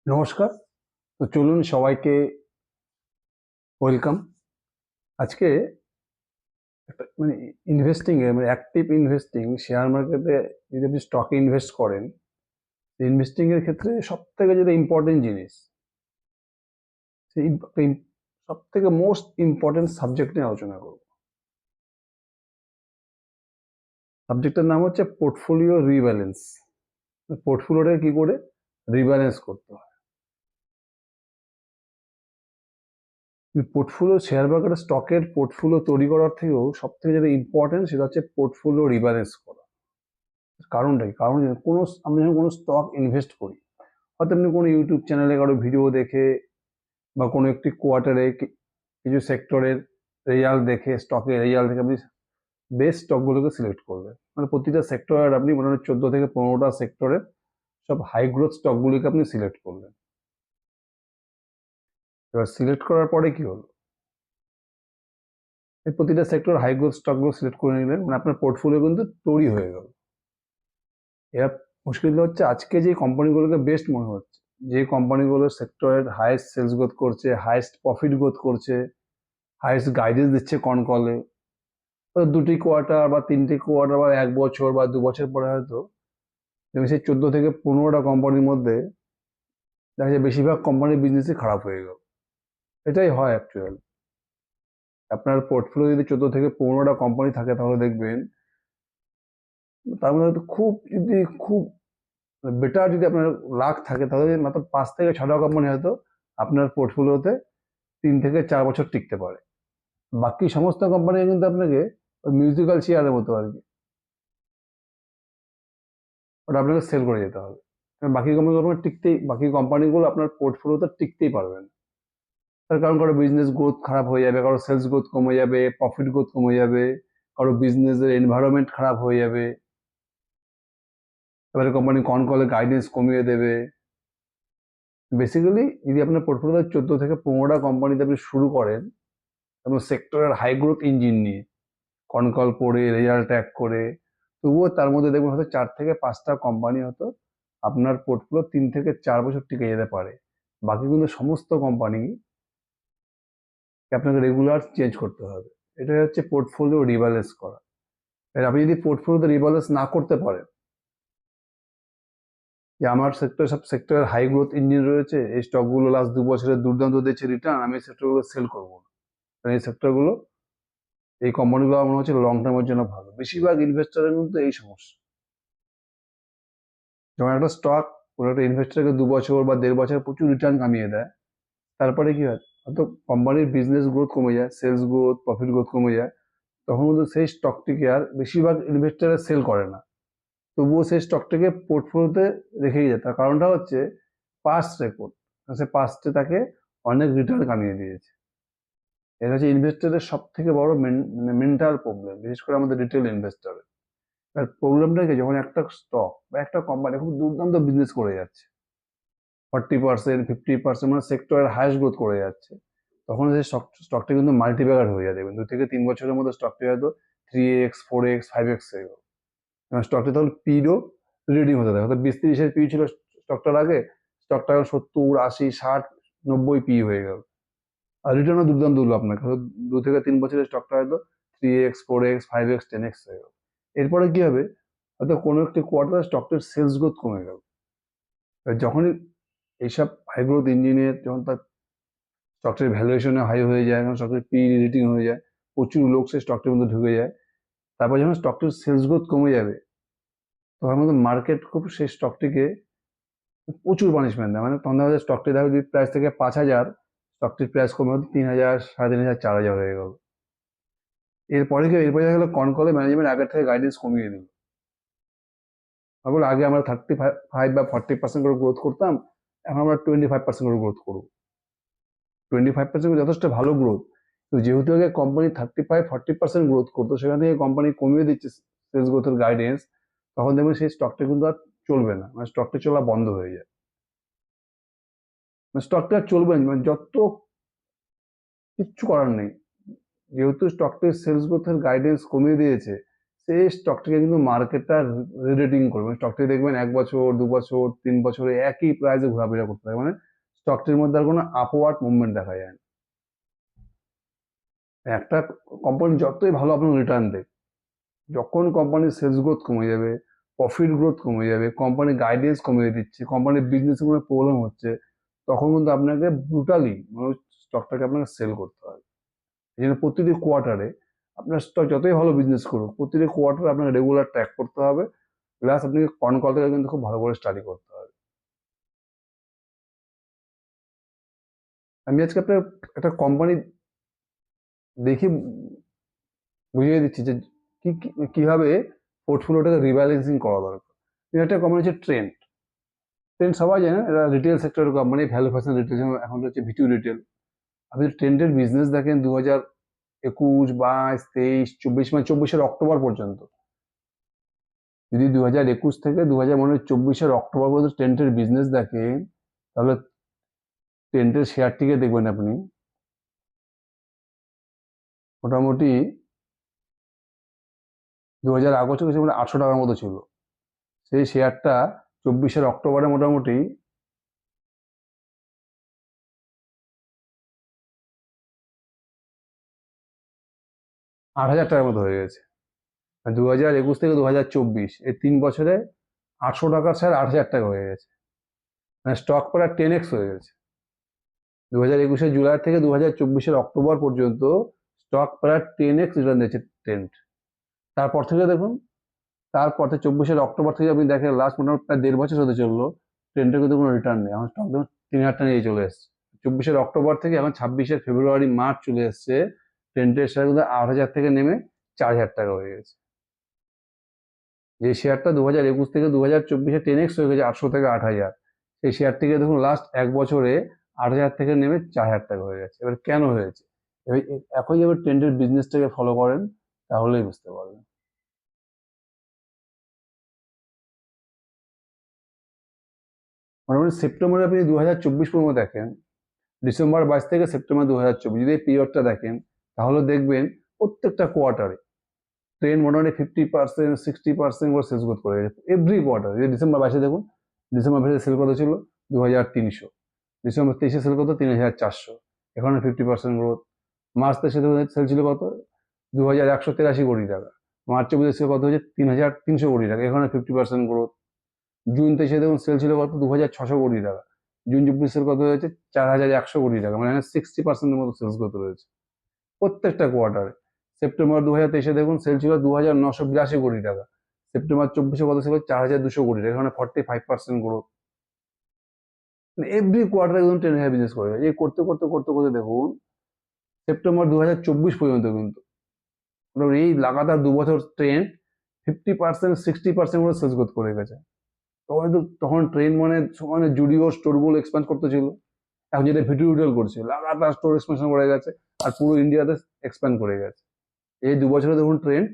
নমস্কার। তো চলুন সবাইকে ওয়েলকাম। আজকে একটা ইনভেস্টিং এ অ্যাক্টিভ ইনভেস্টিং শেয়ার মার্কেটে যদি আপনি স্টকে ইনভেস্ট করেন, ইনভেস্টিং এর ক্ষেত্রে সব থেকে যেটা ইম্পর্টেন্ট জিনিস, সেই সব থেকে মোস্ট ইম্পর্টেন্ট সাবজেক্ট নিয়ে আলোচনা করব। সাবজেক্টের নাম হচ্ছে পোর্টফোলিও রিব্যালেন্স। পোর্টফোলিওটা কি করে রিব্যালেন্স করতে হয়। পোর্টফোলিও শেয়ার মার্কেটের স্টকের পোর্টফোলিও তৈরি করার থেকেও সব থেকে যেটা ইম্পর্টেন্ট সেটা হচ্ছে পোর্টফোলিও রিব্যালেন্স করা। কারণটা কি? কারণ কোনো আমি যখন কোনো স্টক ইনভেস্ট করি, হয়তো আপনি কোনো ইউটিউব চ্যানেলে কারো ভিডিও দেখে বা কোনো একটি কোয়ার্টারে কিছু সেক্টরের রেজাল্ট দেখে, স্টকের রেজাল্ট দেখে আপনি বেস্ট স্টকগুলোকে সিলেক্ট করবেন। মানে প্রতিটা সেক্টরের আপনি মোটামুটি 14 থেকে 15টা সেক্টরের সব হাই গ্রোথ স্টকগুলিকে আপনি সিলেক্ট করলেন। এবার সিলেক্ট করার পরে কি হলো, এই প্রতিটা সেক্টর হাই গ্রোথ স্টকগুলো সিলেক্ট করে নিলেন, মানে আপনার পোর্টফোলিও কিন্তু তৈরি হয়ে গেল। এবার মুশকিল হচ্ছে আজকে যে কোম্পানিগুলোকে বেস্ট মনে হচ্ছে, যে কোম্পানিগুলো সেক্টরের হাইয়েস্ট সেলস গ্রোথ করছে, হাইয়েস্ট প্রফিট গ্রোথ করছে, হাইয়েস্ট গাইডেন্স দিচ্ছে কলে, দুটি কোয়ার্টার বা তিনটি কোয়ার্টার বা 1 বছর বা 2 বছর পরে হয়তো সেই 14 থেকে 15টা কোম্পানির মধ্যে দেখা যায় বেশিরভাগ কোম্পানির বিজনেসই খারাপ হয়ে গেল। এটাই হয় অ্যাকচুয়ালি। আপনার পোর্টফোলিও যদি 14 থেকে 15টা কোম্পানি থাকে তাহলে দেখবেন তার মধ্যে হয়তো খুব বেটার যদি আপনার লাক থাকে তাহলে মাত্র 5 থেকে 6টা কোম্পানি হয়তো আপনার পোর্টফোলিওতে 3 থেকে 4 বছর টিকতে পারে। বাকি সমস্ত কোম্পানি কিন্তু আপনাকে মিউজিক্যাল চেয়ারের মতো আর কি, ওটা আপনাকে সেল করে যেতে হবে। কারণ বাকি কোম্পানিগুলো আপনার পোর্টফোলিওতে টিকতেই পারবে না। তার কারণ কারো বিজনেস গ্রোথ খারাপ হয়ে যাবে, কারো সেলস গ্রোথ কমে যাবে, প্রফিট গ্রোথ কমে যাবে, কারো বিজনেসের এনভায়রনমেন্ট খারাপ হয়ে যাবে, এবারে কোম্পানি কলে গাইডেন্স কমিয়ে দেবে। বেসিক্যালি যদি আপনার পোর্টফোলিওতে 14 থেকে 15টা কোম্পানিতে আপনি শুরু করেন এবং সেক্টরের হাই গ্রোথ ইঞ্জিন নিয়ে কল পড়ে রেজাল্ট ট্র্যাক করে, তবুও তার মধ্যে দেখবেন হয়তো 4 থেকে 5টা কোম্পানি হয়তো আপনার পোর্টফোলিও 3 থেকে 4 বছর টিকে যেতে পারে। বাকি কিন্তু সমস্ত কোম্পানি আপনাকে রেগুলার চেঞ্জ করতে হবে। এটাই হচ্ছে পোর্টফোলিও রিব্যালেন্স করা। এর আপনি যদি পোর্টফোলিওতে রিব্যালেন্স না করতে পারেন, যে আমার সব সেক্টরের হাই গ্রোথ ইঞ্জিন রয়েছে, এই স্টকগুলো লাস্ট 2 বছরের দুর্দান্ত দিচ্ছে রিটার্ন, আমি এই সেক্টরগুলো সেল করবো না, কারণ এই সেক্টরগুলো এই কোম্পানিগুলো আমার মনে হচ্ছে লং টার্মের জন্য ভালো। বেশিরভাগ ইনভেস্টরের কিন্তু এই সমস্যা। যখন একটা স্টক কোনো একটা ইনভেস্টরকে 2 বছর বা 1.5 বছর প্রচুর রিটার্ন কামিয়ে দেয়, তারপরে কি হয়, হয়তো কোম্পানির বিজনেস গ্রোথ কমে যায়, সেলস গ্রোথ প্রফিট গ্রোথ কমে যায়, তখন কিন্তু সেই স্টকটিকে আর বেশিরভাগ ইনভেস্টার সেল করে না, তবুও সেই স্টকটাকে পোর্টফোলিওতে রেখেই যায়। তার কারণটা হচ্ছে পাস্ট রেকর্ড, সে পাস্টে তাকে অনেক রিটার্ন কামিয়ে দিয়েছে। এটা হচ্ছে ইনভেস্টরের সব থেকে বড় মেন্টাল প্রবলেম, বিশেষ করে আমাদের রিটেল ইনভেস্টরের। আর প্রবলেমটা কি, যখন একটা স্টক বা একটা কোম্পানি খুব দুর্দান্ত বিজনেস করে যাচ্ছে, 40%, 50%, মানে সেক্টরের হাইয়েস্ট গ্রোথ করে যাচ্ছে, তখন সেই স্টকটা কিন্তু মাল্টিব্যাগার হয়ে যায়। দেখবেন 2 থেকে 3 বছরের মধ্যে স্টকটি হয়তো 3x, 4x, 5x হয়ে গেল। স্টকটি তখন পিরও রিডিং হতে থাকে, হয়তো 20-30-এর পি ছিল স্টকটার আগে, স্টকটা 70, 80, 60, 90 পি হয়ে গেল। আর রিটার্নও দুর্দান্ত হলো আপনাকে, হয়তো 2 থেকে 3 বছরের স্টকটা হয়তো 3x, 4x, 5x, 10x হয়ে গেল। এরপরে কি হবে, হয়তো কোনো একটি কোয়ার্টারে স্টকটির সেলস গ্রোথ কমে গেল। যখনই এইসব হাই গ্রোথ ইঞ্জিনের যখন তার স্টকটির ভ্যালুয়েশনে হাই হয়ে যায়, যখন স্টকের পি রেটিং হয়ে যায়, প্রচুর লোক সেই স্টকটির মধ্যে ঢুকে যায়, তারপর যখন স্টকটির সেলস গ্রোথ কমে যাবে, তখন কিন্তু মার্কেট খুব সেই স্টকটিকে প্রচুর পানিশমেন্ট দেয়। মানে তখন দেখা যায় স্টকটি দেখা যদি প্রাইস থেকে 5,000, স্টকটির প্রাইস কমে হয়তো 3,000, 3,500, 4,000 হয়ে গেল। এরপরে দেখা গেলো কলে ম্যানেজমেন্ট আগের থেকে গাইডেন্স কমিয়ে দিল। আগে আমরা 35 বা 40% করে গ্রোথ করতাম, এখন আমরা 25% করে গ্রোথ করবো। 25% যথেষ্ট ভালো গ্রোথ, তো যেহেতু আগে কোম্পানি 35-40% গ্রোথ করতো, সেখান থেকে কোম্পানি কমিয়ে দিচ্ছে সেলস গ্রোথের গাইডেন্স, তখন দেখবেন সেই স্টকটা কিন্তু আর চলবে না, মানে স্টকটা চলা বন্ধ হয়ে যায়। মানে স্টকটা আর চলবে না, মানে যত কিচ্ছু করার নেই, যেহেতু স্টকটির সেলস গ্রোথের গাইডেন্স কমিয়ে দিয়েছে, সেই স্টকটিকে কিন্তু মার্কেটটা রেটিং করবে। স্টকটি দেখবেন 1 বছর 2 বছর 3 বছরে একই প্রাইসে ঘোরাফেরা করতে থাকে, মানে স্টকটির মধ্যে আর কোনো আপওয়ার্ড মুভমেন্ট দেখা যায় না। একটা কোম্পানি যতই ভালো আপনার রিটার্ন দেয়, যখন কোম্পানির সেলস গ্রোথ কমে যাবে, প্রফিট গ্রোথ কমে যাবে, কোম্পানির গাইডেন্স কমিয়ে দিচ্ছে, কোম্পানির বিজনেসে কোনো প্রবলেম হচ্ছে, তখন কিন্তু আপনাকে ব্রুটালি মানে স্টকটাকে আপনাকে সেল করতে হবে। এই জন্য প্রতিটি কোয়ার্টারে আপনার স্টক যতই ভালো বিজনেস করুক, প্রতিটি কোয়ার্টারে আপনাকে রেগুলার ট্র্যাক করতে হবে, প্লাস আপনাকে কন কল থেকে কিন্তু খুব ভালো করে স্টাডি করতে হবে। আমি আজকে আপনার একটা কোম্পানি দেখি বুঝিয়ে দিচ্ছি যে কিভাবে পোর্টফোলিওটাকে রিব্যালেন্সিং করা দরকার। একটা কোম্পানি হচ্ছে ট্রেন্ড। ট্রেন্ড সবাই জানে, এরা রিটেল সেক্টরের কোম্পানি, ভ্যালু ফ্যাশন রিটেল, এখন হচ্ছে ভিটু রিটেল। আপনি ট্রেন্ডের বিজনেস দেখেন 2021, 22, 23, 24, মানে 24-এর অক্টোবর পর্যন্ত, যদি 2021 থেকে 2024-এর অক্টোবর পর্যন্ত ট্রেন্ডের বিজনেস দেখেন, তাহলে ট্রেন্ডের শেয়ারটিকে দেখবেন আপনি মোটামুটি 2000 আগস্ট থেকে 800 টাকার মতো ছিল। সেই শেয়ারটা 24-এর অক্টোবরে মোটামুটি 8,000 টাকার মতো হয়ে গেছে। 2021 থেকে 2024 এই 3 বছরে 800 টাকার শেয়ার 8,000 টাকা হয়ে গেছে, মানে স্টক প্রায় 10x হয়ে গেছে। 2021-এর জুলাই থেকে 2024-এর অক্টোবর পর্যন্ত স্টক প্রায় 10x রিটার্ন দিয়েছে ট্রেন্ড। তারপর থেকে দেখুন, তারপর থেকে 24-এর অক্টোবর থেকে আপনি দেখেন লাস্ট মোটামুটি প্রায় 1.5 বছর হতে চললো, ট্রেন্ডের কিন্তু কোনো রিটার্ন নেই। এখন স্টক দেখুন 3,000 টাকা নিয়ে চলে এসছে। 24-এর অক্টোবর থেকে এখন 26-এর ফেব্রুয়ারি মার্চ চলে এসছে, ট্রেন্ডের শেয়ার কিন্তু 8,000 থেকে নেমে 4,000 টাকা হয়ে গেছে। যে শেয়ারটা 2021 থেকে 2024-এ 10x হয়ে গেছে 800 থেকে 8,000, সেই শেয়ারটিকে দেখুন লাস্ট 1 বছরে 8,000 থেকে নেমে 4,000 টাকা হয়ে গেছে। এবার কেন হয়েছে? এবার একই যাবে ট্রেন্ডের বিজনেসটাকে ফলো করেন, তাহলেই বুঝতে পারবেন। মোটামুটি সেপ্টেম্বরে আপনি 2024 পর্যন্ত দেখেন, ডিসেম্বর 22 থেকে সেপ্টেম্বর 2024 যদি এই পিরিয়ডটা দেখেন, তাহলে দেখবেন প্রত্যেকটা কোয়ার্টারে ট্রেন্ড মোটামুটি 50%, 60% করে সেলস গ্রোথ করে গেছে এভরি কোয়ার্টার। যদি ডিসেম্বর 22-এ দেখুন, ডিসেম্বর 22-এ সেল কত ছিল 2,300, ডিসেম্বর 23-এ সেল কত 3,400, এখানে 50% গ্রোথ। মার্চ 23-এ সেল ছিল কত 2,183 কোটি টাকা, মার্চ 24-এ সেল কত হয়েছে 3,300 কোটি টাকা, এখানে 50% গ্রোথ। জুন 23-এ দেখুন সেল ছিল কত 2,600 কোটি টাকা, জুন 24 সেল কত হয়েছে 4,100 কোটি টাকা, মানে 60%-এর মতো সেলস গ্রোথ রয়েছে প্রত্যেকটা কোয়ার্টারে। সেপ্টেম্বর 2023-এ দেখুন সেল ছিল 2,982 কোটি টাকা, সেপ্টেম্বর 24-এ কত ছিল 4,200 কোটি টাকা, এখানে 45% গ্রোথ। এভরি কোয়ার্টারে একদম ট্রেন হ্যাঁ বিজনেস করে এই করতে করতে করতে করতে দেখুন সেপ্টেম্বর 2024 পর্যন্ত কিন্তু এই লাগাতার 2 বছর ট্রেন্ড 50%, 60% করে সেলস গ্রোথ করে গেছে। তখন ট্রেন মানে জুডিও স্টোরগুলো এক্সপ্যান্ড করতেছিল, এখন যেটা ভিডিও রিটেল করছে, লাগাতার স্টোর এক্সপেনশন করে গেছে আর পুরো ইন্ডিয়াতে এক্সপ্যান্ড করে গেছে। এই 2 বছরে দেখুন ট্রেন্ড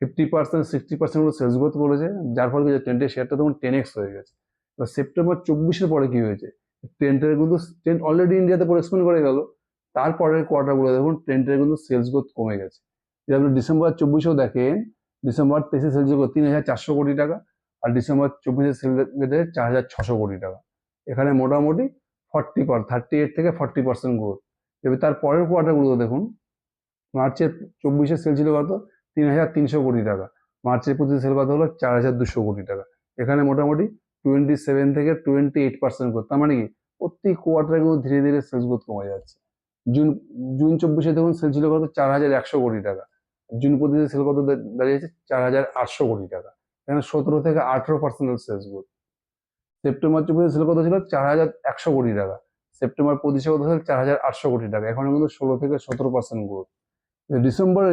50%, 60% করে সেলস গ্রোথ করেছে, যার ফলে ট্রেন্ডের শেয়ারটা তখন 10x হয়ে গেছে। এবার সেপ্টেম্বর 24-এর পরে কি হয়েছে, ট্রেন্ডের কিন্তু ট্রেন্ড অলরেডি ইন্ডিয়াতে পুরো এক্সপ্যান্ড করে গেল, তারপরের কোয়ার্টারগুলো দেখুন ট্রেন্ডের কিন্তু সেলস গ্রোথ কমে গেছে। যদি আপনি ডিসেম্বর 24-এও দেখেন, ডিসেম্বর 23-এ সেলস গ্রোথ 3,400 কোটি টাকা, আর ডিসেম্বর 24-এ সেল গেছে 4,600 কোটি টাকা, এখানে মোটামুটি 38 থেকে 40% গ্রোথ। এবার তার পরের কোয়ার্টারগুলো দেখুন, মার্চের 24-এ সেল ছিল কত 3,300 কোটি টাকা, মার্চের 25-এ সেল কত হলো 4,200 কোটি টাকা, এখানে মোটামুটি 27 থেকে 28% গ্রোথ। তার মানে কি প্রতি কোয়ার্টারে কিন্তু ধীরে ধীরে সেলস গ্রোথ কমে যাচ্ছে। জুন জুন 24-এ দেখুন সেল ছিল কত 4,100 কোটি টাকা, জুন 25-এ সেল কত দাঁড়িয়েছে 4,800 কোটি টাকা, এখানে 17 থেকে 18% সেলস গ্রোথ। সেপ্টেম্বর 24-এ সেল কত ছিল 4,100 কোটি টাকা, সেপ্টেম্বর 25-এ কত ছিল 4,800 কোটি টাকা, এখানে কিন্তু 16 থেকে 17% গ্রোথ। ডিসেম্বর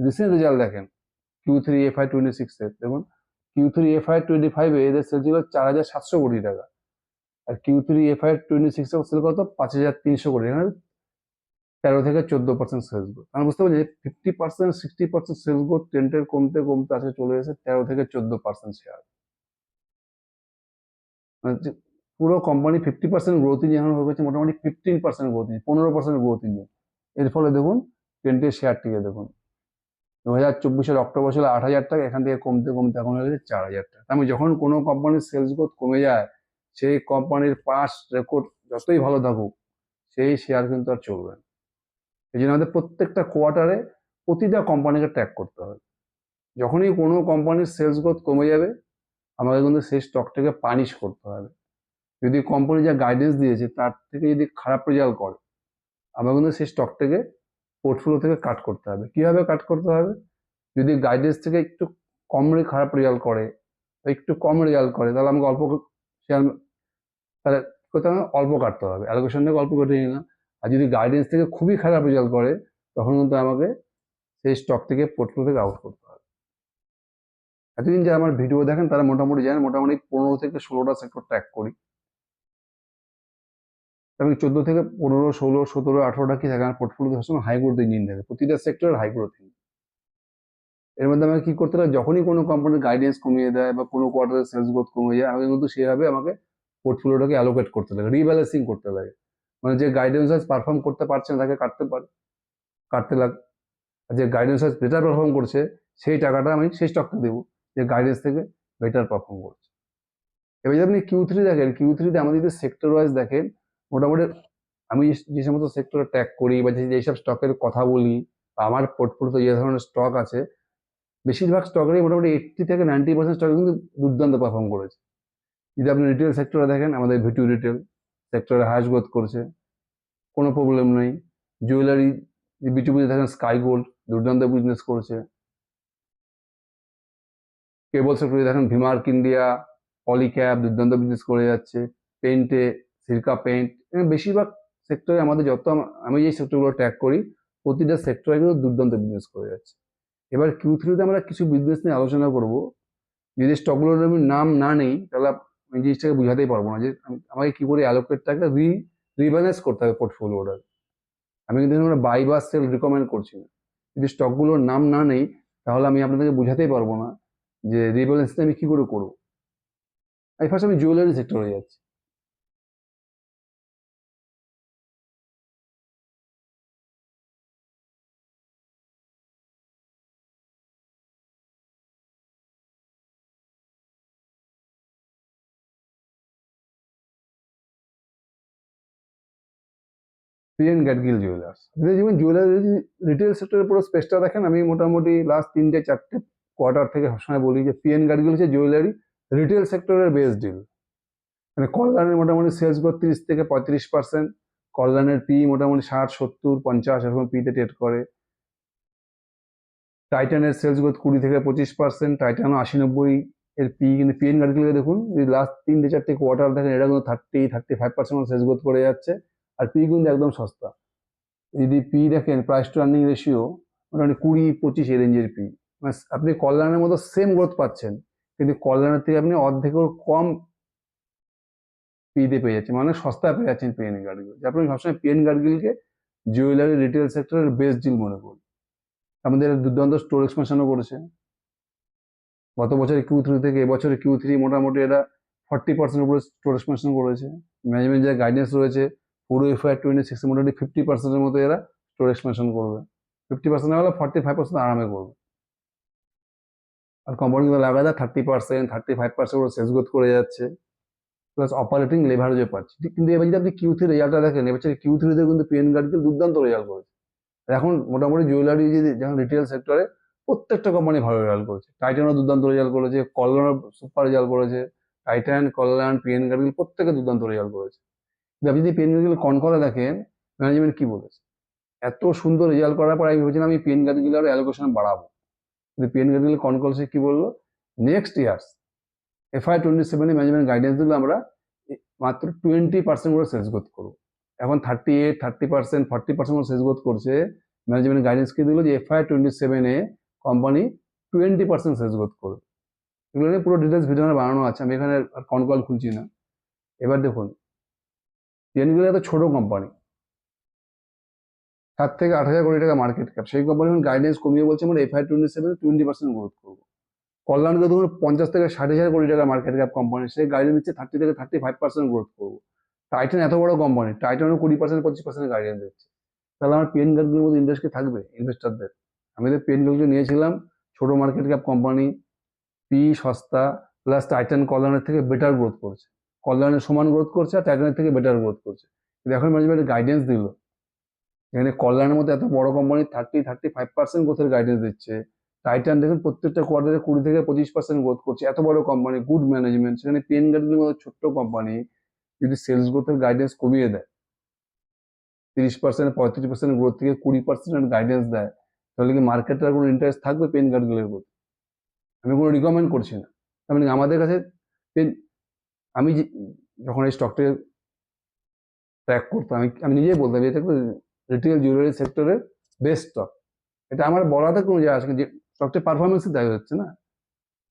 রিসেন্ট রেজাল্ট দেখেন Q3 FY26 এর দেখুন, Q3 FY25 এ এদের সেল ছিল 4,700 কোটি টাকা, আর Q3 FY26 এ সেল কত 5,300 কোটি, এখানে 13 থেকে 14% সেলস গ্রোথ। আমি বুঝতে পারছি 50%, 60% সেলস গ্রোথ ট্রেন্ডের কমতে কমতে আজকে চলে এসেছে 13 থেকে 14% শেয়ার, মানে পুরো কোম্পানি 50% গ্রোথই যেমন হয়ে গেছে, মোটামুটি 15% গ্রোথ নেই, 15% গ্রোথই নেই। এর ফলে দেখুন ট্রেন্ডের শেয়ারটিকে দেখুন 2024-এর অক্টোবর ছিল 8,000 টাকা, এখান থেকে কমতে কমতে এখন হয়ে গেছে 4,000 টাকা। আমি যখন কোনো কোম্পানির সেলস গ্রোথ কমে যায়, সেই কোম্পানির পাস্ট রেকর্ড যতই ভালো থাকুক, সেই শেয়ার কিন্তু আর চলবে না। এই জন্য আমাদের প্রত্যেকটা কোয়ার্টারে প্রতিটা কোম্পানিকে ট্র্যাক করতে হবে। যখনই কোনো কোম্পানির সেলস গ্রোথ কমে যাবে, আমাকে কিন্তু সেই স্টকটাকে পানিশ করতে হবে। যদি কোম্পানি যা গাইডেন্স দিয়েছে তার থেকে যদি খারাপ রেজাল্ট করে, আমাকে কিন্তু সেই স্টকটাকে পোর্টফোলিও থেকে কাট করতে হবে। কিভাবে কাট করতে হবে? যদি গাইডেন্স থেকে একটু কম খারাপ রেজাল্ট করে, একটু কম রেজাল্ট করে, তাহলে আমাকে অল্প শেয়ার, তাহলে কোথাও অল্প কাটতে হবে, অ্যালোকেশন থেকে অল্প কেটে নিলাম। আর যদি গাইডেন্স থেকে খুবই খারাপ রেজাল্ট করে, তখন কিন্তু আমাকে সেই স্টক থেকে পোর্টফোলিও থেকে আউট করতে হবে। এতদিন যে আমার ভিডিও দেখেন তারা মোটামুটি জানেন, মোটামুটি 15 থেকে 16টা সেক্টর ট্র্যাক করি। এবং 14 থেকে 15, 16, 17, 18টা কি থাকে আমার পোর্টফোলিওতে সবসময় হাই গ্রোথ ইঞ্জিন থাকে, প্রতিটা সেক্টরের হাই গ্রোথ ইঞ্জিন। এর মধ্যে আমাকে কি করতে হবে? যখনই কোনো কোম্পানির গাইডেন্স কমিয়ে দেয় বা কোনো কোয়ার্টারের সেলস গ্রোথ কমে যায়, আমাকে কিন্তু সেভাবে আমাকে পোর্টফোলিওটাকে অ্যালোকেট করতে লাগে, রিব্যালেন্সিং করতে লাগে। মানে যে গাইডেন্স আজ পারফর্ম করতে পারছে না তাকে কাটতে লাগে। আর যে গাইডেন্স আজ বেটার পারফর্ম করছে, সেই টাকাটা আমি সেই স্টককে দেবো যে গাইডেন্স থেকে বেটার পারফর্ম করছে। এবার যদি আপনি Q3 দেখেন, Q3-তে আমাদের যদি সেক্টর ওয়াইজ দেখেন, মোটামুটি আমি যে সমস্ত সেক্টরে ট্র্যাক করি বা যেসব স্টকের কথা বলি, বা আমার পোর্টফোলিওতে যে ধরনের স্টক আছে, বেশিরভাগ স্টকেরই মোটামুটি 80 থেকে 90% স্টক কিন্তু দুর্দান্ত পারফর্ম করেছে। যদি আপনি রিটেল সেক্টরে দেখেন, আমাদের ভিটু রিটেল সেক্টরে হাইস্ট গ্রোথ করছে, কোনো প্রবলেম নেই। জুয়েলারি বিটুবিতে দেখেন, স্কাই গোল্ড দুর্দান্ত বিজনেস করছে। কেবল সেক্টরে দেখেন ভিমার্ক ইন্ডিয়া, পলিক্যাব দুর্দান্ত বিজনেস করে যাচ্ছে। পেন্টে সিরকা পেন্ট, বেশিরভাগ সেক্টরে আমাদের আমি যে সেক্টরগুলো ট্র্যাক করি, প্রতিটা সেক্টরে কিন্তু দুর্দান্ত বিজনেস করে যাচ্ছে। এবার Q3-তে আমরা কিছু বিজনেস নিয়ে আলোচনা করব। যদি স্টকগুলোর আমি নাম না নেই, তাহলে আমি জিনিসটাকে বুঝাতেই পারবো না যে আমাকে কি করে অ্যালোকেটটাকে রিব্যালেন্স করতে হবে পোর্টফোলিওটা। আমি কিন্তু আমরা বাই বা সেল রিকমেন্ড করছি না। যদি স্টকগুলোর নাম না নেই, তাহলে আমি আপনাদেরকে বুঝাতেই পারবো না যে রিব্যালেন্সটা আমি কি করে করবো। আমি জুয়েলারি সেক্টরে যাচ্ছি। পিএন গ্যাডগিল জুয়েলার্স, যেমন জুয়েলারি রিটেল সেক্টরের পুরো স্পেসটা দেখেন, আমি মোটামুটি লাস্ট 3-4টে কোয়ার্টার থেকে সবসময় বলি যে পিএন গ্যাডগিল হচ্ছে জুয়েলারি রিটেল সেক্টরের বেস্ট ডিল। মানে কল্যাণের মোটামুটি সেলস গ্রোথ 30 থেকে 35%, কল্যাণের পি মোটামুটি 60, 70, 50 এরকম পিতে ট্রেড করে। টাইটানের সেলস গ্রোথ 20 থেকে 25%, টাইটানও 80-90 এর পি। কিন্তু পিএন গার্ডগুলোকে দেখুন, যদি লাস্ট 3-4টে কোয়ার্টার দেখেন, এটা কিন্তু 30-35% সেলস গ্রোথ করে যাচ্ছে। আর পি কিন্তু একদম সস্তা। যদি পি দেখেন, প্রাইস টু আর্নিং রেশিও মোটামুটি 20-25 এই রেঞ্জের পি। মানে আপনি কল্যাণের মতো সেম গ্রোথ পাচ্ছেন, কিন্তু কল্যাণের থেকে আপনি অর্ধেকের কম পিতে পেয়ে যাচ্ছেন, মানে সস্তায় পেয়ে যাচ্ছেন পিএন গার্ডগিল। যে আপনি সবসময় পিএন গার্ডগিলকে জুয়েলারি রিটেল সেক্টরের বেস্ট ডিল মনে করুন। আমাদের দুর্দান্ত স্টোর এক্সপেনশনও করেছে। গত বছরের Q3 থেকে এবছরের Q3 মোটামুটি এটা 40% উপরে স্টোর এক্সপেনশন করেছে। ম্যানেজমেন্ট যা গাইডেন্স রয়েছে, পুরো FY26 মোটামুটি 50%-এর মতো এরা স্টোর এক্সপেনশন করবে। 50% না হলে 45% আরামে করবে। আর কোম্পানি কিন্তু লাগাতার 30%, 35% করে সেলস গ্রোথ করে যাচ্ছে, প্লাস অপারেটিং লেভারেজও পাচ্ছে। কিন্তু এবার যদি আপনি Q3 রেজাল্টটা দেখেন, এবছর Q3-তে কিন্তু পিএন গার্ডগিল দুর্দান্ত রেজাল্ট করেছে। এখন মোটামুটি জুয়েলারি যদি যেমন রিটেল সেক্টরে প্রত্যেকটা কোম্পানি ভালো রেজাল্ট করেছে। টাইটানও দুর্দান্ত রেজাল্ট করেছে, কল্যাণও সুপার রেজাল্ট করেছে। টাইটান, কল্যাণ, পিএন গার্গিল প্রত্যেকে দুর্দান্ত রেজাল্ট করেছে। কিন্তু আপনি যদি পিএন গার্গিল কনকলে দেখেন, ম্যানেজমেন্ট কি বলেছে, এত সুন্দর রেজাল্ট করার পর আমি ভেবেছিলাম আমি পিএন গার্গিল আরো অ্যালোকেশন বাড়াবো। কিন্তু পিএন গার্গিল কনকল সে কি বললো, নেক্সট ইয়ার্স FY27-এ ম্যানেজমেন্ট গাইডেন্স দিল আমরা মাত্র 20% করে সেলস গ্রোথ করবো। এখন 38, 30%, 40% করে সেলস গ্রোথ করছে। ম্যানেজমেন্ট গাইডেন্স কি দিল যে FY27-এ কোম্পানি 20% সেলস গ্রোথ করবে। এগুলো নিয়ে পুরো ডিটেলস ভিডিও আমার বানানো আছে, আমি এখানে আর কল খুলছি না। এবার দেখুন, পিএনবিএল এত ছোট কোম্পানি, 7 থেকে 8,000 কোটি টাকা মার্কেট ক্যাপ, সেই কোম্পানি গাইডেন্স কমিয়ে বলছে আমরা FY27-এ 20% গ্রোথ করবো। কল্যাণকে ধরুন 50 থেকে 60,000 কোটি টাকা মার্কেট ক্যাপ কোম্পানি, সেই গাইডেন্স দিচ্ছে 30 থেকে 35% গ্রোথ করবো। টাইটান এত বড় কোম্পানি, টাইটানও 20%, 25% গাইডেন্স দিচ্ছে। তাহলে আমার পিএন গার্গিলের মতো ইন্ডাস্ট্রি থাকবে ইনভেস্টারদের? আমি তো পেনগুলো নিয়েছিলাম, ছোট মার্কেট ক্যাপ কোম্পানি, পি সস্তা, প্লাস টাইটান কল্যাণের থেকে বেটার গ্রোথ করছে, কল্যাণের সমান গ্রোথ করছে আর টাইটানের থেকে বেটার গ্রোথ করছে। কিন্তু এখন ম্যানেজমেন্ট গাইডেন্স দিল, এখানে কল্যাণের মধ্যে এত বড় কোম্পানি 35% গ্রোথের গাইডেন্স দিচ্ছে, টাইটান দেখুন প্রত্যেকটা কোয়ার্টারে 20 থেকে 25% গ্রোথ করছে, এত বড় কোম্পানি, গুড ম্যানেজমেন্ট। সেখানে পেন গার্ডের মতো ছোট্ট কোম্পানি যদি সেলস গ্রোথের গাইডেন্স কমিয়ে দেয়, 30% 35% গ্রোথ থেকে 20% গাইডেন্স দেয়, তাহলে কি মার্কেটের কোনো ইন্টারেস্ট থাকবে পেন গার্ডগুলোর প্রতি? আমি কোনো রিকমেন্ড করছি না। মানে আমাদের কাছে পেন, আমি যখন এই স্টকটা ট্র্যাক করতাম, আমি নিজেই বলতাম এটা একটা রিটেল জুয়েলারি সেক্টরের বেস্ট স্টক। এটা আমার বলাতে কোনো যায় আসে, যে স্টকটা পারফরমেন্সই দেখা যাচ্ছে না,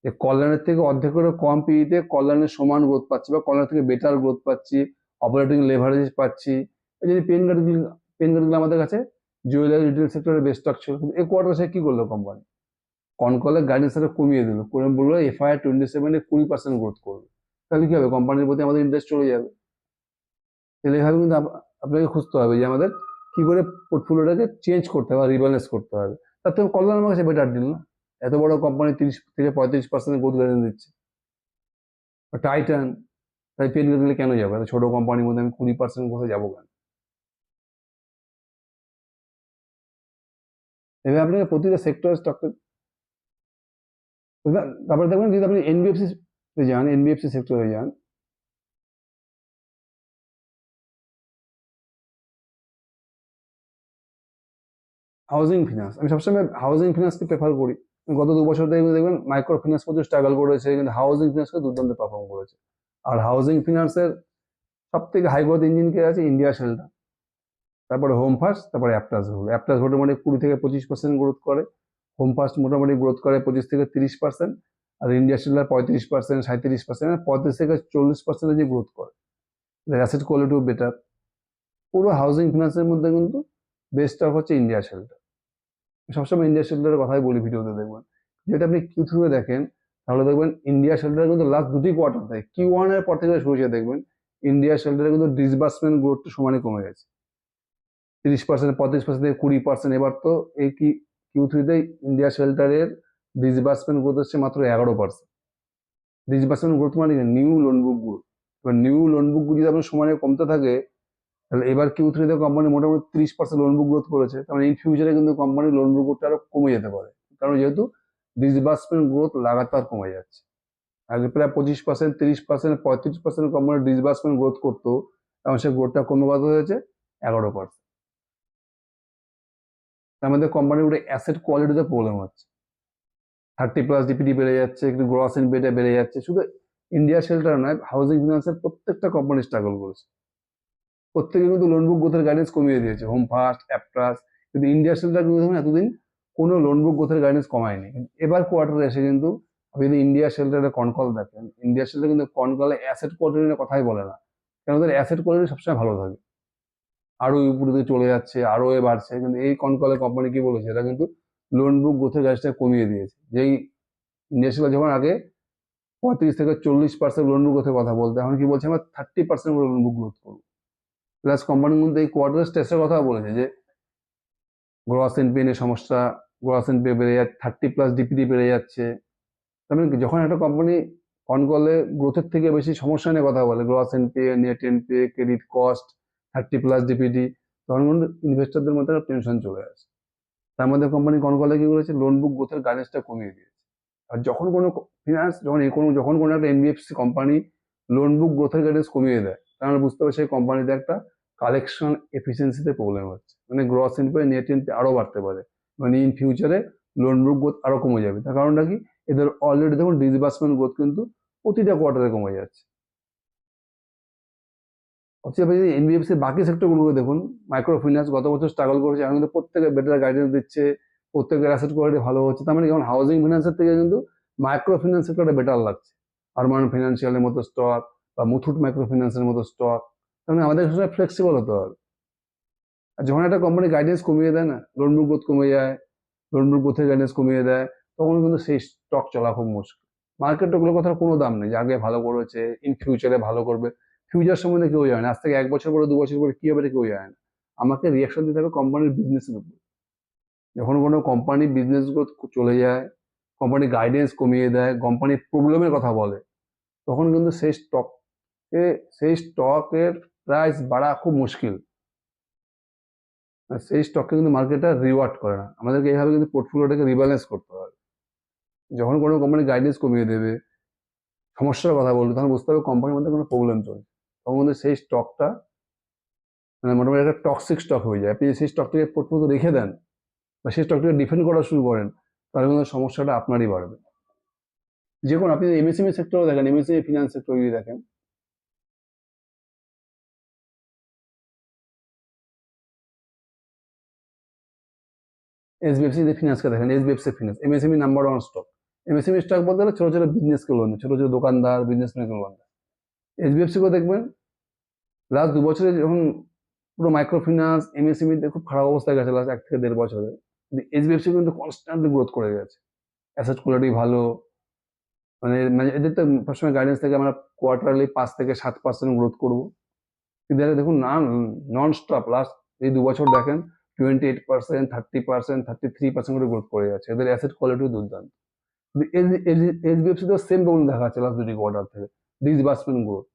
যে কল্যাণের থেকে অর্ধেকেরও কম পিইতে কল্যাণের সমান গ্রোথ পাচ্ছি বা কল্যাণ থেকে বেটার গ্রোথ পাচ্ছি, অপারেটিং লেভারেজ পাচ্ছি। এই যদি পেন গার্ডগুলো আমাদের কাছে জুয়েলারি রিটেল সেক্টরের বেস্ট স্টক ছিল, কিন্তু এই কোয়ার্টার সে কি করলো কোম্পানি, কনকলের গাইডেন্সটা কমিয়ে দিল, করে বললো FY 27-এ 20% গ্রোথ করবে। তাহলে কি হবে, কোম্পানির প্রতি আমাদের ইন্টারেস্ট চলে যাবে। তাহলে এইভাবে কিন্তু আপনাকে খুঁজতে হবে যে আমাদের কি করে পোর্টফোলিওটাকে চেঞ্জ করতে হবে, রিব্যালেন্স করতে হবে। তার থেকে কল্যাণ আমার কাছে বেটার ডিল না, এত বড় কোম্পানি 30 থেকে 35% গ্রোথ গাইডেন্স দিচ্ছে। টাইটান, তাই পেন দিলে কেন যাবো, এত ছোট কোম্পানির মধ্যে আমি 20% গ্রোথে যাবো কেন? এভাবে আপনাকে প্রতিটা সেক্টর স্টকটা, তারপরে দেখবেন যদি আপনি NBFC যান, NBFC সেক্টরে যান, হাউজিং ফিনান্স, আমি সবসময় হাউজিং ফিনান্সকে প্রেফার করি। গত 2 বছর থেকে দেখবেন মাইক্রো ফিনান্স প্রচুর স্ট্রাগল করেছে, কিন্তু হাউজিং ফিনান্সকে দুর্দান্ত পারফর্ম করেছে। আর হাউজিং ফিনান্সের সব থেকে হাই গ্রোথ ইঞ্জিন কে আছে, ইন্ডিয়া শেল্টার, তারপরে হোম ফার্স্ট, তারপরে অ্যাপটাস গ্রোথ। অ্যাপটাস মোটামুটি 20 থেকে 25% গ্রোথ করে, হোম ফার্স্ট মোটামুটি গ্রোথ করে 25 থেকে 30%, আর ইন্ডিয়া শেল্টার 35%, 37%, 35 থেকে 40% যে গ্রোথ করে। অ্যাসেট কোয়ালিটিও বেটার। পুরো হাউজিং ফিনান্সের মধ্যে কিন্তু বেস্ট স্টক হচ্ছে ইন্ডিয়া শেল্টার। সবসময় ইন্ডিয়া শেল্টারের কথাই বলি ভিডিওতে, দেখবেন যেটা আপনি Q3 দেখেন, তাহলে দেখবেন ইন্ডিয়া শেল্টার কিন্তু লাস্ট 2টি কোয়ার্টার থেকে Q1 এর পর থেকে শুরু হয়েছে, দেখবেন ইন্ডিয়া শেল্টারে কিন্তু ডিসবার্সমেন্ট গ্রোথটা সমানে কমে গেছে, 30%, 35% থেকে 20%। এবার তো এই Q3-তে ইন্ডিয়া শেল্টারের ডিসবার্সমেন্ট গ্রোথ হচ্ছে মাত্র 11%। ডিসবার্সমেন্ট গ্রোথ মানে নিউ লোন বুক গ্রোথ। এবার নিউ লোন বুক যদি আপনার সমানে কমতে থাকে, তাহলে এবার Q3-তে কোম্পানি মোটামুটি 30% লোন বুক গ্রোথ করেছে, তাহলে ইন ফিউচারে কিন্তু কোম্পানির লোন বুক গ্রোথটা আরো কমে যেতে পারে, কারণ যেহেতু ডিসবার্সমেন্ট গ্রোথ লাগাতার কমে যাচ্ছে। আগে প্রায় 25%, 30%, 35% কোম্পানির ডিসবার্সমেন্ট গ্রোথ করতো, এবং সে গ্রোথটা কমে কত হয়েছে, 11%। তার মধ্যে কোম্পানির উপরে অ্যাসেট কোয়ালিটিতে প্রবলেম হচ্ছে, 30+ DPD বেড়ে যাচ্ছে, একটু গ্রস এনপিএটা বেড়ে যাচ্ছে। শুধু ইন্ডিয়া শেল্টার নয়, হাউজিং ফিনান্সের প্রত্যেকটা কোম্পানি স্ট্রাগল করেছে, প্রত্যেকে কিন্তু লোন বুক গ্রোথের গাইডেন্স কমিয়ে দিয়েছে, হোম ফার্স্ট, অ্যাপট্রাস। কিন্তু ইন্ডিয়া শেল্টার কিন্তু দেখুন এতদিন কোনো লোন বুক গ্রোথের গাইডেন্স কমায়নি, কিন্তু এবার কোয়ার্টারে এসে কিন্তু আপনি যদি ইন্ডিয়া শেল্টারের কনকল দেখেন, ইন্ডিয়া শেল্টার কিন্তু কনকলে অ্যাসেট কোয়ালিটি নিয়ে কথাই বলে না, কেন ওদের অ্যাসেট কোয়ালিটি সবসময় ভালো থাকে, আরো উপরে দিকে চলে যাচ্ছে, আরো বাড়ছে। কিন্তু এই কনকলে কোম্পানি কি বলেছে, এটা কিন্তু লোন বুক গ্রোথের গাইডেন্সটা কমিয়ে দিয়েছে। যেই ইন্ডিয়া শেল্টার যখন আগে 35 থেকে 40% লোন বুক গ্রোথের কথা বলতে, এখন কি বলছে, আমরা 30% করে লোন বুক গ্রোথ করবো। প্লাস কোম্পানির মধ্যে এই কোয়ার্টার স্ট্রেসের কথা বলেছে, যে গ্রস এনপিএ নিয়ে সমস্যা, গ্রস এনপিএ বেড়ে যাচ্ছে, 30+ ডিপিডি বেড়ে যাচ্ছে। তার মানে কি, যখন একটা কোম্পানি অন কলে গ্রোথের থেকে বেশি সমস্যা নিয়ে কথা বলে, gross NPA, net NPA, credit cost, 30+ ডিপিডি, তখন কিন্তু ইনভেস্টরদের মধ্যে একটা টেনশন চলে আসে। তার মধ্যে কোম্পানি অন কলে কি করেছে, লোন বুক গ্রোথের গাইডেন্সটা কমিয়ে দিয়েছে। আর যখন কোনো ফিনান্স, যখন কোনো একটা এনবিএফসি কোম্পানি লোন বুক গ্রোথের গাইডেন্স কমিয়ে দেয়, তাহলে বুঝতে হবে সেই কোম্পানিতে একটা কালেকশন এফিসিয়েন্সিতে প্রবলেম হচ্ছে, মানে গ্রস এনপিএ, নেট এনপিএ আরো বাড়তে পারে, মানে ইন ফিউচারে লোন বুক গ্রোথ আরো কমে যাবে। তার কারণটা কি, এদের অলরেডি দেখুন ডিসবার্সমেন্ট গ্রোথ কিন্তু প্রতিটা কোয়ার্টারে কমে যাচ্ছে। অথচ আপনি যদি এনবিএফসির বাকি সেক্টরগুলোকে দেখুন, মাইক্রো ফিন্যান্স গত বছর স্ট্রাগল করেছে, এখন কিন্তু প্রত্যেকে বেটার গাইডেন্স দিচ্ছে, প্রত্যেকের অ্যাসেট কোয়ালিটি ভালো হচ্ছে। তার মানে যেমন হাউজিং ফিন্যান্সের থেকে কিন্তু মাইক্রো ফিন্যান্স সেক্টরটা বেটার লাগছে, আরমান ফিনান্সিয়ালের মতো স্টক বা মুথুট মাইক্রো ফিন্যান্সের মতো স্টক। তার মানে আমাদের সঙ্গে ফ্লেক্সিবল হতে হবে। আর যখন একটা কোম্পানি গাইডেন্স কমিয়ে দেয় না, লোন বুক গ্রোথ কমে যায়, লোন বুক গ্রোথের গাইডেন্স কমিয়ে দেয়, তখন কিন্তু সেই স্টক চলা খুব মুশকিল। মার্কেট ওগুলো কথার কোনো দাম নেই, যে আগে ভালো করেছে, ইন ফিউচারে ভালো করবে। ফিউচার সম্বন্ধে কেউ জানে না, আজ থেকে 1 বছর পরে, 2 বছর পরে কি হবে এটা কেউ জানে না। আমাকে রিয়াকশন দিতে হবে কোম্পানির বিজনেসের উপর, যখন কোনো কোম্পানি বিজনেস গ্রোথ চলে যায়, কোম্পানি গাইডেন্স কমিয়ে দেয়, কোম্পানির প্রবলেমের কথা বলে, তখন কিন্তু সেই স্টকের প্রাইস বাড়া খুব মুশকিল। আর সেই স্টককে কিন্তু মার্কেটটা রিওয়ার্ড করে না। আমাদেরকে এইভাবে কিন্তু পোর্টফোলিওটাকে রিব্যালেন্স করতে হবে। যখন কোনো কোম্পানি গাইডেন্স কমিয়ে দেবে, সমস্যার কথা বলবে, তখন বুঝতে হবে কোম্পানির মধ্যে কোনো প্রবলেম চলছে। তখন কিন্তু সেই স্টকটা মানে মোটামুটি একটা টক্সিক স্টক হয়ে যায়। আপনি সেই স্টকটাকে পোর্টফোলিও রেখে দেন বা সেই স্টকটাকে ডিফেন্ড করা শুরু করেন, তাহলে কিন্তু সমস্যাটা আপনারই বাড়বে। যে কোনো আপনি এমএসএমই সেক্টরও দেখেন, এমএসএমই ফিনান্স সেক্টর যদি দেখেন, এসবিএফসি ফিনান্সকে দেখেন, SBFC finance MSME number one stock. MSME stock বলতে গেলে ছোট ছোট বিজনেসকে লোন দেয়, ছোট ছোট দোকানদার বিজনেসম্যানকে লোন দেয়। এইচডিএফসি কেও দেখবেন লাস্ট 2 বছরে যখন পুরো মাইক্রো ফিন্যান্স এমএসএমইতে খুব খারাপ অবস্থায় গেছে লাস্ট 1 থেকে 1.5 বছরে, কিন্তু এইচডিএফসি কিন্তু কনস্ট্যান্টলি গ্রোথ করে গেছে। অ্যাসেট কোয়ালিটি ভালো, মানে এদের তো সবসময় গাইডেন্স থেকে আমরা কোয়ার্টারলি 5 থেকে 7% গ্রোথ করবো, কিন্তু এরা দেখুন না, নন স্টপ লাস্ট এই 2 বছর দেখেন 28%, 30%, 33% করে গ্রোথ করে যাচ্ছে। এদের অ্যাসেট কোয়ালিটিও দুর্দান্ত। এইচডিএফসি তো সেম প্রবলেম দেখা যাচ্ছে লাস্ট 2 কোয়ার্টার থেকে, disbursement growth.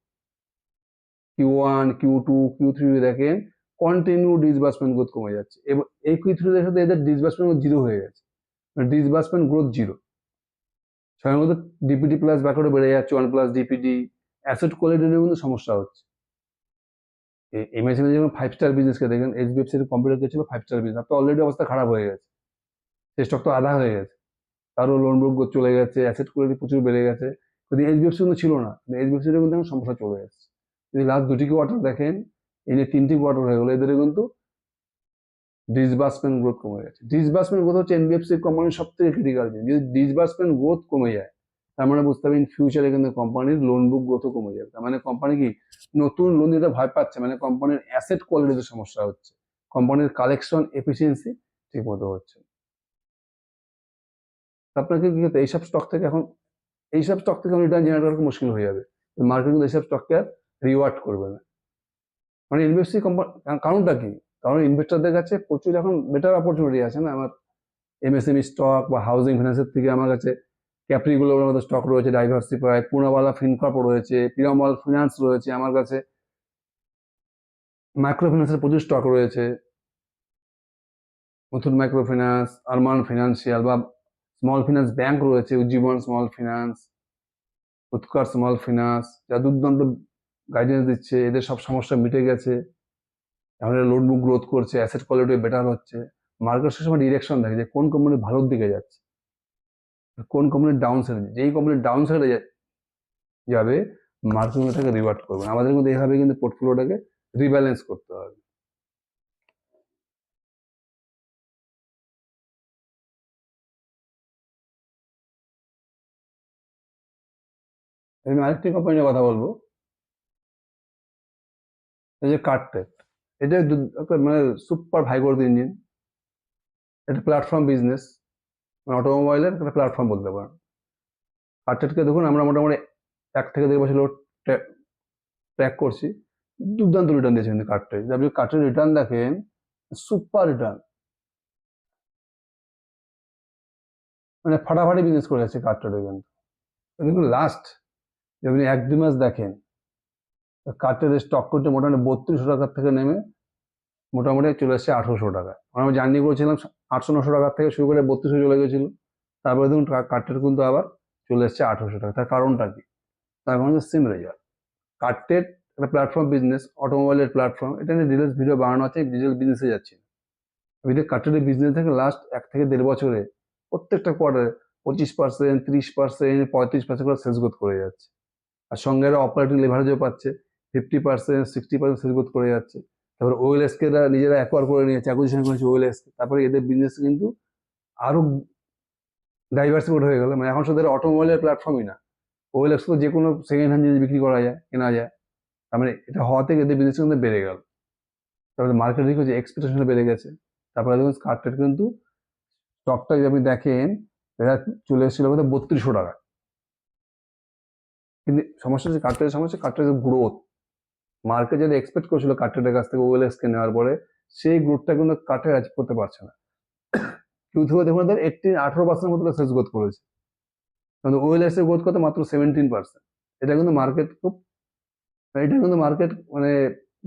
Q1, Q2, Q3 দেখেন কন্টিনিউ ডিসবার্সমেন্ট গ্রোথ কমে যাচ্ছে, এবং এই Q3 সাথে এদের ডিসবার্সমেন্ট জিরো হয়ে গেছে, মানে ডিসবার্সমেন্ট গ্রোথ জিরো। সাধারণত ডিপিডি প্লাস ব্যাকআউটে বেড়ে যাচ্ছে, 1+ ডিপিডি, অ্যাসেট কোয়ালিটির কিন্তু সমস্যা হচ্ছে। এমএসএমই যেমন 5 স্টার বিজনেসকে দেখেন, এইচডিএফসি এর কম্পিউটার ছিল 5 স্টার বিজনেস, তো অলরেডি অবস্থা খারাপ হয়ে গেছে, সেই স্টক তো আধা হয়ে গেছে, তারও লোন বুক চলে গেছে, অ্যাসেট কোয়ালিটি প্রচুর বেড়ে গেছে। কিন্তু এইচডিএফসি কিন্তু ছিল না, এইচডিএফসির কিন্তু এখন সমস্যা চলে যাচ্ছে। যদি লাস্ট 2টি কোয়ার্টার দেখেন, এই যে 3টি কোয়ার্টার হয়ে গেলো, এদের কিন্তু ডিসবার্সমেন্ট গ্রোথ কমে গেছে। ডিসবার্সমেন্ট গ্রোথ হচ্ছে এনবিএফসি কোম্পানির সব থেকে ক্রিটিক্যাল জিনিস। যদি ডিসবার্সমেন্ট গ্রোথ কমে যায়, তার মানে বুঝতে হবে ইন ফিউচারে কিন্তু কোম্পানির লোন বুক গ্রোথও কমে যাবে। তার মানে কোম্পানি কি নতুন লোন দিতে ভয় পাচ্ছে, মানে কোম্পানির অ্যাসেট কোয়ালিটিতে সমস্যা হচ্ছে, কোম্পানির কালেকশন এফিসিয়েন্সি ঠিক মতো হচ্ছে। আপনাকে কি করতে, এইসব স্টক থেকে রিটার্ন জেনারেট করা মুশকিল হয়ে যাবে। মার্কেট কিন্তু এইসব স্টককে আর রিওয়ার্ড করবে না। মানে ইনভেস্টি কোম্পানি, কারণটা কি? কারণ ইনভেস্টরদের কাছে প্রচুর এখন বেটার অপরচুনিটি আছে না। আমার এমএসএমই স্টক বা হাউজিং ফিনান্সের থেকে আমার কাছে ক্যাপ্রি গ্লোবালের মতো স্টক রয়েছে, ডাইভার্সিফাই, পুনাওয়ালা ফিনকর্প রয়েছে, পিরামল ফিনান্স রয়েছে, আমার কাছে মাইক্রো ফিন্যান্সের প্রচুর স্টক রয়েছে, Muthoot micro finance, Arman financial বা স্মল ফিনান্স ব্যাংক রয়েছে, উজ্জীবন স্মল ফিনান্স, উৎকর্ষ স্মল ফিনান্স, যা দুর্দান্ত গাইডেন্স দিচ্ছে, এদের সব সমস্যা মিটে গেছে, এখন লোন বুক গ্রোথ করছে, অ্যাসেট কোয়ালিটি বেটার হচ্ছে। মার্কেট সবসময় ডিরেকশন দেখে যে কোন কোম্পানি ভালোর দিকে যাচ্ছে, কোন কোম্পানির ডাউন সাইডে, যেই কোম্পানির ডাউন সাইডে যাবে মার্কেট ওটাকে রিওয়ার্ড করবে। আমাদের কিন্তু এইভাবে কিন্তু পোর্টফোলিওটাকে রিব্যালেন্স করতে হবে। আমি আরেকটি কোম্পানির কথা বলবো, এই যে কার্টেক, এটা মানে সুপার হাই গ্রোথ ইঞ্জিন, এটা প্ল্যাটফর্ম বিজনেস, মানে অটোমোবাইলের একটা প্ল্যাটফর্ম বলতে পারেন। কার্টেককে দেখুন, আমরা মোটামুটি 1 থেকে 1.5 বছর ট্র্যাক করছি, দুর্দান্ত রিটার্ন দিয়েছে কিন্তু কার্টেক। আপনি কার্টের রিটার্ন দেখেন, সুপার রিটার্ন, মানে ফাটাফাটি বিজনেস করে যাচ্ছে কার্টের। কিন্তু দেখুন লাস্ট আপনি 1-2 মাস দেখেন, কার্টের স্টক করতে মোটামুটি 3200 টাকার থেকে নেমে মোটামুটি চলে এসছে 1800 টাকা। আমরা জার্নি করেছিলাম 800-900 টাকার থেকে শুরু করে 3200 চলে গেছিল, তারপরে দেখুন কার্টের কিন্তু আবার চলে এসছে 1800 টাকা। তার কারণটা কি? তার কারণ হচ্ছে সেম রেজাল্ট। কার্টের একটা প্ল্যাটফর্ম বিজনেস, অটোমোবাইলের প্ল্যাটফর্ম, এটা নিয়ে ডিটেলস ভিডিও বানানো আছে, ডিটেল বিজনেসে যাচ্ছি। যদি কার্টের বিজনেস থেকে লাস্ট 1 থেকে 1.5 বছরে প্রত্যেকটা কোয়ার্টারে 25%, 30%, 35% করে সেলস গ্রোথ করে যাচ্ছে। আর সঙ্গে এরা অপারেটিং লেভারেজও পাচ্ছে, 50%, 60% সেলস গ্রোথ করে যাচ্ছে। তারপরে ওএলএসকে নিজেরা অ্যাকোয়ার করে নিয়েছে, অ্যাকুইজিশন করেছে ওএলএসকে। তারপরে এদের বিজনেস কিন্তু আরো ডাইভার্সিফাইড হয়ে গেল, মানে এখন শুধু অটোমোবাইলের প্ল্যাটফর্মই না, ওএলএক্স তো যে কোনো সেকেন্ড হ্যান্ড জিনিস বিক্রি করা যায়, কেনা যায়। তার মানে এটা হওয়া থেকে এদের বিজনেস কিন্তু বেড়ে গেল। তারপরে মার্কেট রিস্ক হচ্ছে, এক্সপেকটেশন বেড়ে গেছে। তারপরে দেখুন কার্টের কিন্তু স্টকটা যদি আপনি দেখেন, এরা চলে এসেছিল বোধহয় 3200 টাকা। কিন্তু সমস্যা হচ্ছে কার্টের, সমস্যা কার্টের গ্রোথ, মার্কেট যেটা এক্সপেক্ট করছিল কার্টের কাছ থেকে ওএলএক্স কে নেওয়ার পরে, সেই গ্রোথটা কিন্তু কার্টের অ্যাচিভ করতে পারছে না। Q3 দেখুন 18% মতো সেলস গ্রোথ করেছে, কিন্তু OLX এর গ্রোথ কত মাত্র 17%। এটা কিন্তু মার্কেট মানে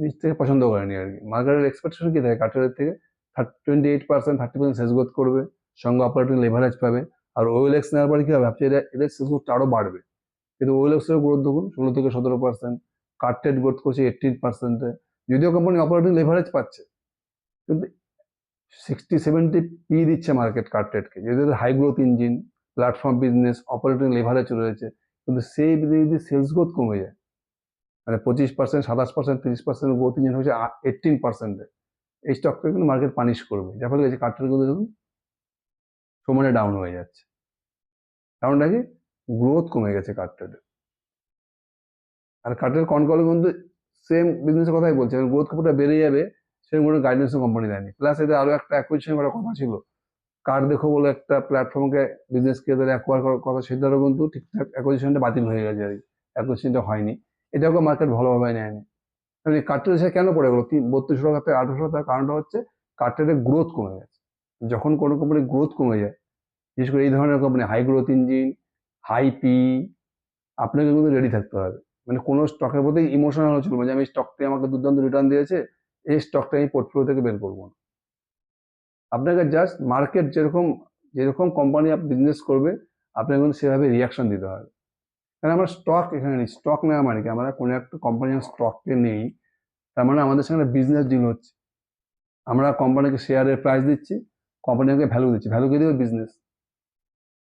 নিজ থেকে পছন্দ করেনি আর কি। মার্কেটের এক্সপেকটেশন কি থাকে কার্টেলের থেকে 28%, 30% সেলস গ্রোথ করবে, সঙ্গে অপারেটিং লেভারেজ পাবে। আর OLX নেওয়ার পরে কি হবে, ভাবছে এদের সেলস গ্রোথ আরো বাড়বে, কিন্তু OLX এর গ্রোথ দেখুন 16 থেকে 17%, কার্টেড গ্রোথ করছে 18%। যদিও কোম্পানি অপারেটিং লেভারেজ পাচ্ছে, কিন্তু 60-70 পি দিচ্ছে মার্কেট কার্টেডকে, যেহেতু high growth engine, platform business, operating leverage রয়েছে, কিন্তু সেই যদি সেলস গ্রোথ কমে যায়, মানে 25%, 27%, 30% গ্রোথ ইঞ্জিন হচ্ছে 18%, এই স্টকটা কিন্তু মার্কেট পানিশ করবে, যার ফলে কার্টেড কিন্তু দেখুন সমানে ডাউন হয়ে যাচ্ছে। কারণটা কি, গ্রোথ কমে গেছে কার্টেডের। আর কার্টের কনকল কিন্তু সেম বিজনেসের কথাই বলছে, গ্রোথ কতটা বেড়ে যাবে সেরকম কোনো গাইডেন্সও কোম্পানি দেয়নি। প্লাস এদের আরো একটা অ্যাকুইজিশন করার কথা ছিল, কার্ড দেখো বলে একটা প্ল্যাটফর্মকে বিজনেসকে এদের অ্যাকোয়ার করার কথা, সেটারও কিন্তু ঠিকঠাক অ্যাকুইজিশনটা বাতিল হয়ে গেছে আর কি, অ্যাকুইজিশনটা হয়নি। এটাকে মার্কেট ভালোভাবে নেয়নি। তাহলে কার্টের সে কেন পড়ে গেলো 3200 টাকা থেকে 1800 টাকা? কারণটা হচ্ছে কার্টের গ্রোথ কমে গেছে। যখন কোনো কোম্পানির গ্রোথ কমে যায়, বিশেষ করে এই ধরনের company, high growth engine, high P, আপনাকে কিন্তু রেডি থাকতে হবে। মানে কোনো স্টকের প্রতি ইমোশনাল হলে চলবে, যে আমি স্টকটি আমাকে দুর্দান্ত রিটার্ন দিয়েছে, এই স্টকটা আমি পোর্টফোলিও থেকে বের করবো না। আপনাকে জাস্ট মার্কেট যেরকম যেরকম কোম্পানি বিজনেস করবে, আপনাকে কিন্তু সেভাবে রিয়াকশন দিতে হবে। কারণ আমরা স্টক এখানে নেই, স্টক নেওয়া মানে কি, আমরা কোনো একটা কোম্পানির স্টককে নেই, তার মানে আমাদের সঙ্গে বিজনেস ডিল হচ্ছে। আমরা কোম্পানিকে শেয়ারের প্রাইস দিচ্ছি, কোম্পানিকে ভ্যালু দিচ্ছি, ভ্যালু কে দেবে বিজনেস।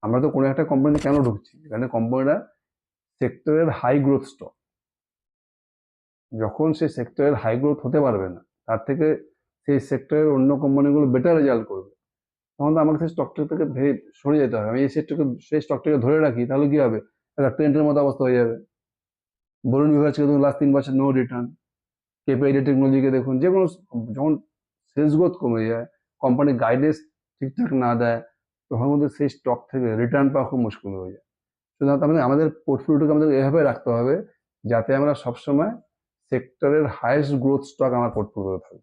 আমরা তো কোনো একটা কোম্পানি কেন ঢুকছি, কারণ কোম্পানিটা সেক্টরের হাই গ্রোথ স্টক। যখন সেই সেক্টরের হাই গ্রোথ হতে পারবে না, তার থেকে সেই সেক্টরের অন্য কোম্পানিগুলো বেটার রেজাল্ট করবে, তখন তো আমাকে সেই স্টকটা থেকে সরে যেতে হবে। আমি সেই স্টকটাকে ধরে রাখি, তাহলে কি হবে, একটা ট্রেন্ডের মতো অবস্থা হয়ে যাবে। বরুণ বিভাজকে দেখুন লাস্ট 3 বছর নো রিটার্ন। কেপিআইডি টেকনোলজিকে দেখুন, যে কোনো যখন সেলস গ্রোথ কমে যায়, কোম্পানি গাইডেন্স ঠিকঠাক না দেয়, তখন মধ্যে সেই স্টক থেকে রিটার্ন পাওয়া খুব মুশকিল হয়ে যায়। সুতরাং আমাদের পোর্টফোলিওটাকে আমাদের এভাবে রাখতে হবে, যাতে আমরা সবসময় সেক্টরের হাইয়েস্ট গ্রোথ স্টক আমার পোর্টফোলিও থাকে।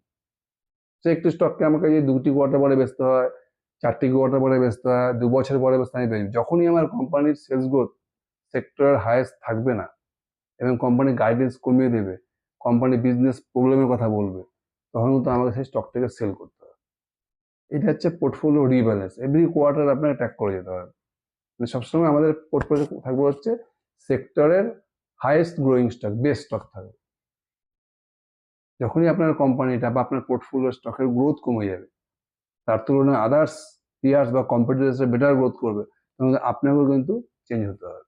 সে একটি স্টককে আমাকে যদি 2টি কোয়ার্টার পরে বেচতে হয়, 4টি কোয়ার্টার পরে বেচতে হয়, 2 বছর পরে বেচতে আমি বেচবো, যখনই আমার কোম্পানির সেলস গ্রোথ সেক্টরের হাইয়েস্ট থাকবে না, এবং কোম্পানি গাইডেন্স কমিয়ে দেবে, কোম্পানি বিজনেস প্রবলেমের কথা বলবে, তখন কিন্তু আমাকে সেই স্টকটাকে সেল করতে হবে। এটা হচ্ছে পোর্টফোলিও রিব্যালেন্স, এভরি কোয়ার্টার আপনাকে ট্র্যাক করে যেতে হবে। মানে সবসময় আমাদের পোর্টফোলিও থাকবে হচ্ছে সেক্টরের highest growing stock, best stock থাকবে। যখনই আপনার কোম্পানিটা বা আপনার পোর্টফোলিও স্টকের গ্রোথ কমে যাবে, তার তুলনায় আদার্স পিয়ার্স বা কম্পিটিটরসরা বেটার গ্রোথ করবে, তখন আপনাকেও কিন্তু চেঞ্জ হতে হবে।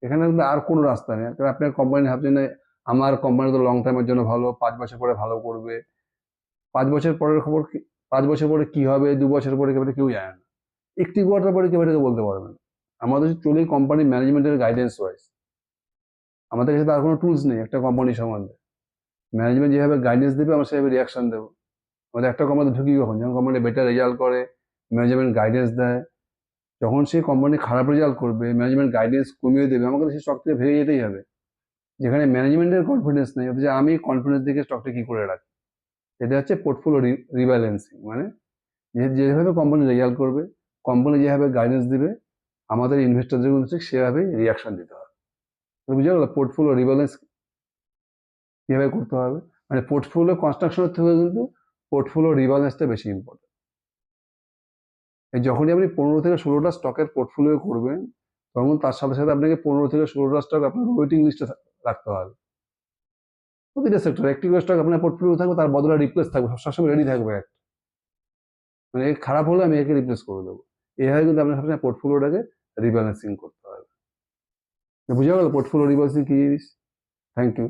এখানে কিন্তু আর কোনো রাস্তা নেই। কারণ আপনার কোম্পানি ভাবছেন যে আমার কোম্পানি তো লং টাইমের জন্য ভালো, 5 বছর পরে ভালো করবে। 5 বছর পরের খবর কি, 5 বছর পরে কি হবে, 2 বছর পরে কি হবে, কেউ জানে না। একটি কোয়ার্টার পরে কেউ এটাকে বলতে পারবে না। আমাদের চলেই কোম্পানি ম্যানেজমেন্টের গাইডেন্স ওয়াইজ। আমাদের কাছে তো আর কোনো টুলস নেই একটা কোম্পানি সম্বন্ধে। ম্যানেজমেন্ট যেভাবে গাইডেন্স দেবে, আমরা সেভাবে রিয়াকশন দেবো। আমাদের একটা কোম্পানি ঢুকি কখন, যখন কোম্পানি বেটার রেজাল্ট করে, ম্যানেজমেন্ট গাইডেন্স দেয়। যখন সেই কোম্পানি খারাপ রেজাল্ট করবে, ম্যানেজমেন্ট গাইডেন্স কমিয়ে দেবে, আমাকে সেই স্টক থেকে ভেঙে যেতেই হবে। যেখানে ম্যানেজমেন্টের কনফিডেন্স নেই, অথচ আমি কনফিডেন্স দিকে স্টকটা কি করে রাখি। এটা হচ্ছে পোর্টফোলিও রিব্যালেন্সিং। মানে যেভাবে কোম্পানি রেজাল্ট করবে, কোম্পানি যেভাবে গাইডেন্স দিবে, আমাদের ইনভেস্টরদের কিন্তু ঠিক সেভাবেই রিয়াকশন দিতে হবে। বুঝে গেল পোর্টফোলিও রিব্যালেন্স কীভাবে করতে হবে। মানে পোর্টফোলিও কনস্ট্রাকশনের থেকে কিন্তু পোর্টফোলিও রিব্যালেন্সটা বেশি ইম্পর্টেন্ট। যখনই আপনি 15 থেকে 16টা স্টকের পোর্টফোলিও করবেন, তখন তার সাথে সাথে আপনাকে 15 থেকে 16টা স্টক আপনার ওয়েটিং লিস্টে রাখতে হবে। প্রতিটা সেক্টর একটি করে স্টক আপনার পোর্টফোলিও থাকবে, তার বদলে রিপ্লেস থাকবে, সবসময় রেডি থাকবে একটা। মানে খারাপ হলে আমি একে রিপ্লেস করে দেবো। এইভাবে কিন্তু আপনার সবসময় পোর্টফোলিওটাকে রিব্যালেন্সিং করতে হবে। বুঝে গেল পোর্টফোলিও রিব্যালেন্সিং কি জিনিস? Thank you.